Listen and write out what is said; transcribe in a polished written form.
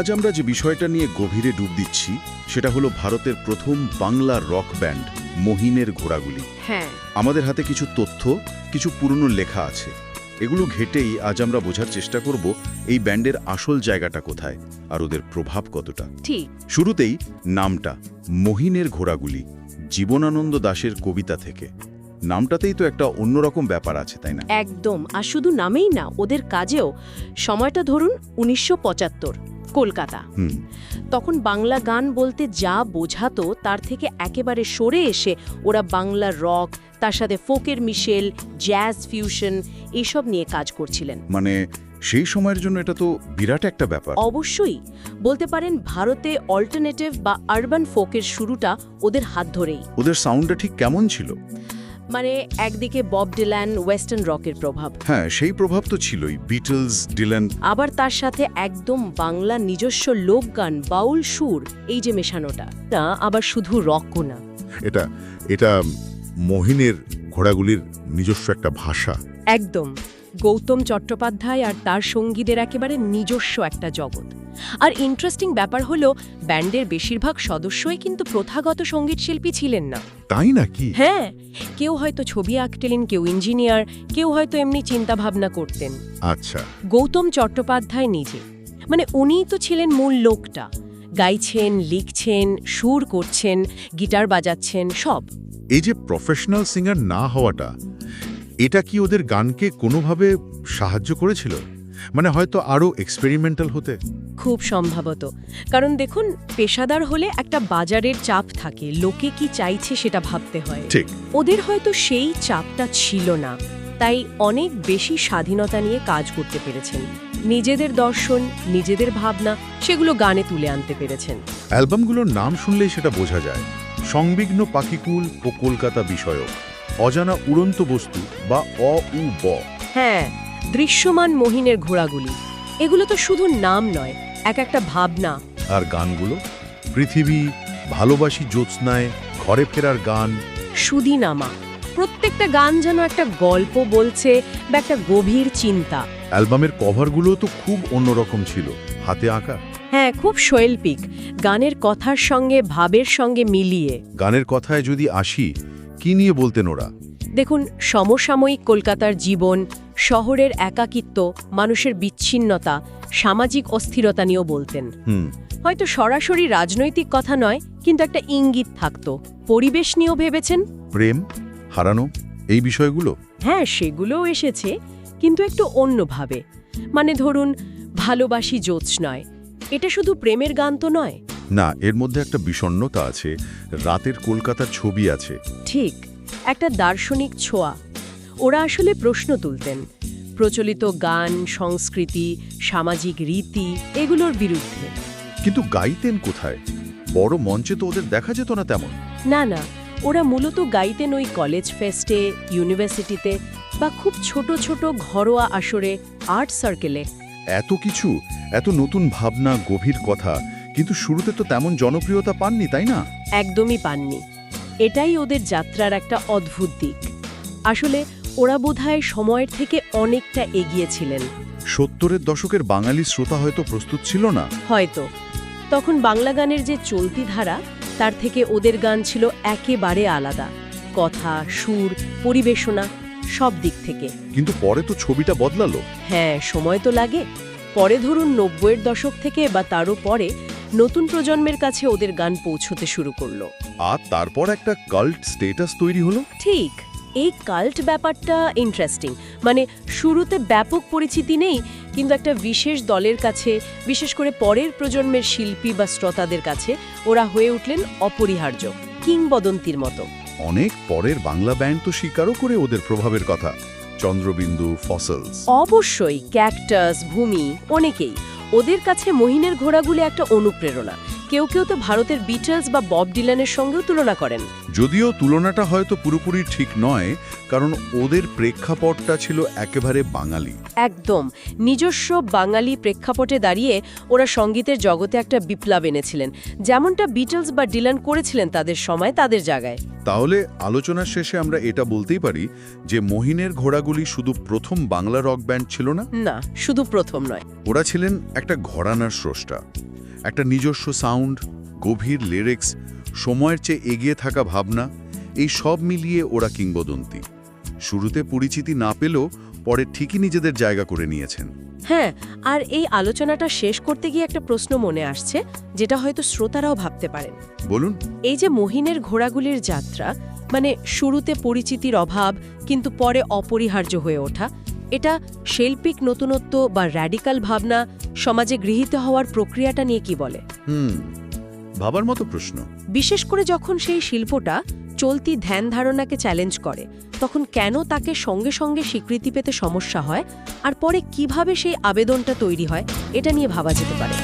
আজ আমরা যে বিষয়টা নিয়ে গভীরে ডুব দিচ্ছি সেটা হলো ভারতের প্রথম বাংলা রক ব্যান্ড মহিনের ঘোড়াগুলি। হ্যাঁ, আমাদের হাতে কিছু তথ্য, কিছু পুরনো লেখা আছে। এগুলো ঘেটেই আজ আমরা বোঝার চেষ্টা করব এই ব্যান্ডের আসল জায়গাটা কোথায় আর ওদের প্রভাব কতটা। ঠিক। শুরুতেই নামটা মহিনের ঘোড়াগুলি, জীবনানন্দ দাশের কবিতা থেকে। নামটাতেই তো একটা অন্যরকম ব্যাপার আছে, তাই না? একদম। আর শুধু নামেই না, ওদের কাজেও। সময়টা ধরুন 1975, কলকাতা। তখন বাংলা গান বলতে যা বোঝাতো তার থেকে একেবারে সরে এসে ওরা বাংলা রক, তার সাথে ফোকের মিশেল, জ্যাজ ফিউশন এইসব নিয়ে কাজ করছিলেন। মানে সেই সময়ের জন্য এটা তো বিরাট একটা ব্যাপার। অবশ্যই বলতে পারেন ভারতে অল্টারনেটিভ বা আরবান ফোকের শুরুটা ওদের হাত ধরেই। ওদের সাউন্ডটা ঠিক কেমন ছিল? মানে একদিকে বব ডিলান, ওয়েস্টার্ন রকের প্রভাব। হ্যাঁ, সেই প্রভাব তো ছিলই, বিটলস, ডিলান। আবার তার সাথে একদম বাংলা নিজস্ব লোকগান, বাউল সুর, এই যে মেশানোটা, তা আবার শুধু রকও না। এটা মহিনের ঘোড়াগুলির নিজস্ব একটা ভাষা। একদম। গৌতম চট্টোপাধ্যায় আর তার সঙ্গীদের একেবারে নিজস্ব একটা জগৎ। আর ইন্টারেস্টিং ব্যাপার হলো ব্যান্ডের বেশিরভাগ সদস্যই কিন্তু প্রথাগত সঙ্গীত শিল্পী ছিলেন না। তাই নাকি? হ্যাঁ, কেউ হয়তো ছবি আঁকতেন, কেউ ইঞ্জিনিয়ার, কেউ হয়তো এমনি চিন্তা ভাবনা করতেন। আচ্ছা। গৌতম চট্টোপাধ্যায় নিজে, মানে উনিই তো ছিলেন মূল লোকটা। গাইছেন, লিখছেন, সুর করছেন, গিটার বাজাচ্ছেন, সব। এই যে প্রফেশনাল সিঙ্গার না হওয়াটা, এটা কি ওদের গানকে কোনোভাবে সাহায্য করেছিল? মানে হয়তো আরও এক্সপেরিমেন্টাল হতে? খুব সম্ভবত। কারণ দেখুন, পেশাদার হলে একটা বাজারের চাপ থাকে, লোকে কি চাইছে সেটা ভাবতে হয়। ঠিক। ওদের হয়তো সেই চাপটা ছিল না, তাই অনেক বেশি স্বাধীনতা নিয়ে কাজ করতে পেরেছেন। নিজেদের দর্শন, নিজেদের ভাবনা, সেগুলো গানে তুলে আনতে পেরেছেন। অ্যালবামগুলোর নাম শুনলেই সেটা বোঝা যায়। সংবিঘ্ন পাখিকুল ও কলকাতা বিষয়ক, অজানা উড়ন্ত বস্তু বা অ-উ-ব। হ্যাঁ, দৃশ্যমান মহিনের ঘোড়াগুলি, এগুলো তো শুধু নাম নয়, এক একটা ভাবনা। আর গানগুলো পৃথিবী, ভালোবাসি জ্যোৎস্নায়, ঘরে ফেরার গান, সুদিনামা, প্রত্যেকটা গান যেন একটা গল্প বলছে বা একটা গভীর চিন্তা। অ্যালবামের কভারগুলোও তো খুব অন্যরকম ছিল, হাতে আঁকা। হ্যাঁ, খুব শৈল্পিক, গানের কথার সঙ্গে ভাবের সঙ্গে মিলিয়ে। গানের কথায় যদি আসি, কি নিয়ে বলতেন ওরা? দেখুন, সমসাময়িক কলকাতার জীবন, শহরের একাকিত্ব, মানুষের বিচ্ছিন্নতা, সামাজিক অস্থিরতা নিয়েও বলতেন। হয়তো সরাসরি রাজনৈতিক কথা নয়, কিন্তু একটা ইঙ্গিত থাকতো। পরিবেশ নিয়েও ভেবেছেন। প্রেম, হারানো, এই বিষয়গুলো? হ্যাঁ, সেগুলোও এসেছে, কিন্তু একটু অন্যভাবে। মানে ধরুন, ভালোবাসি জ্যোৎস্নায়, এটা শুধু প্রেমের গান তো নয়। না, এর মধ্যে একটা বিষণ্ণতা আছে, রাতের কলকাতার ছবি আছে। ঠিক, একটা দার্শনিক ছোঁয়া। ওরা আসলে প্রশ্ন তুলতেন প্রচলিত গান, সংস্কৃতি, সামাজিক রীতি, এগুলোর বিরুদ্ধে। কিন্তু গাইতেন কোথায়? বড় মঞ্চে তো ওদের দেখা যেত না তেমন। না না, ওরা মূলত গাইতেন ওই কলেজ ফেস্টে, ইউনিভার্সিটিতে, বা খুব ছোট ছোট ঘরোয়া আসরে, আর্ট সার্কেলে। এত কিছু, এত নতুন ভাবনা, গভীর কথা, কিন্তু শুরুতে তো তেমন জনপ্রিয়তা পাননি, তাই না? একদমই পাননি। এটাই ওদের যাত্রার একটা অদ্ভুত দিক। আসলে ওরা বোধহয় সময়ের থেকে অনেকটা এগিয়েছিলেন। 70-এর দশকের বাঙালি শ্রোতা হয়তো প্রস্তুত ছিল না। হয়তো তখন বাংলা গানের যে চলতি ধারা, তার থেকে ওদের গান ছিল একেবারে আলাদা। কথা, সুর, পরিবেশনা, সব দিক থেকে। কিন্তু পরে তো ছবিটা বদলালো। হ্যাঁ, সময় তো লাগে। পরে ধরুন 90-এর দশক থেকে বা তারও পরে নতুন প্রজন্মের কাছে ওদের গান পৌঁছতে শুরু করলো। আর তারপর একটা কাল্ট স্ট্যাটাস তৈরি হলো। ঠিক, এই কাল্ট ব্যাপারটা ইন্টারেস্টিং। মানে শুরুতে ব্যাপক পরিচিতি নেই, কিন্তু একটা বিশেষ দলের কাছে, বিশেষ করে পরের প্রজন্মের শিল্পী বা শ্রোতাদের কাছে ওরা হয়ে উঠলেন অপরিহার্য, কিংবদন্তির মতো। অনেক পরের বাংলা ব্যান্ড তো স্বীকারও করে ওদের প্রভাবের কথা। চন্দ্রবিন্দু, ফসলস। অবশ্যই, ক্যাকটাস, ভূমি, অনেকেই। ওদের কাছে মহিনের ঘোড়াগুলি একটা অনুপ্রেরণা, কেউ কেউ তো ভারতের বিটলস বা বব ডিলানের সঙ্গেও তুলনা করেন। যদিও তুলনাটা হয়তো পুরোপুরি ঠিক নয়, কারণ ওদের প্রেক্ষাপটটা ছিল একেবারে বাঙালি। একদম নিজস্ব বাঙালি প্রেক্ষাপটে দাঁড়িয়ে ওরা সঙ্গীতের জগতে একটা বিপ্লব এনেছিলেন, যেমনটা বিটলস বা ডিলান করেছিলেন তাদের সময় তাদের জায়গায়। তাহলে আলোচনার শেষে আমরা এটা বলতেই পারি যে মহিনের ঘোড়াগুলি শুধু প্রথম বাংলা রক ব্যান্ড ছিল না। না, শুধু প্রথম নয়। ওরা ছিলেন একটা ঘরানার স্রষ্টা, একটা নিজস্ব সাউন্ড, গভীর লিরিক্স, সময়ের চেয়ে এগিয়ে থাকা ভাবনা, এই সব মিলিয়ে ওরা কিংবদন্তি। শুরুতে পরিচিতি না পেলেও পরে ঠিকই নিজেদের জায়গা করে নিয়েছেন। হ্যাঁ, আর এই আলোচনাটা শেষ করতে গিয়ে একটা প্রশ্ন মনে আসছে, যেটা হয়তো শ্রোতারাও ভাবতে পারেন। বলুন। এই যে মহিনের ঘোড়াগুলির যাত্রা, মানে শুরুতে পরিচিতির অভাব কিন্তু পরে অপরিহার্য হয়ে ওঠা, এটা শৈল্পিক নতুনত্ব বা র্যাডিক্যাল ভাবনা, সমাজে গৃহীত হওয়ার প্রক্রিয়াটা নিয়ে কি বলে? ভাবার মতো প্রশ্ন। বিশেষ করে যখন সেই শিল্পটা চলতি ধ্যান ধারণাকে চ্যালেঞ্জ করে, তখন কেন তাকে সঙ্গে সঙ্গে স্বীকৃতি পেতে সমস্যা হয়, আর পরে কিভাবে সেই আবেদনটা তৈরি হয়, এটা নিয়ে ভাবা যেতে পারে।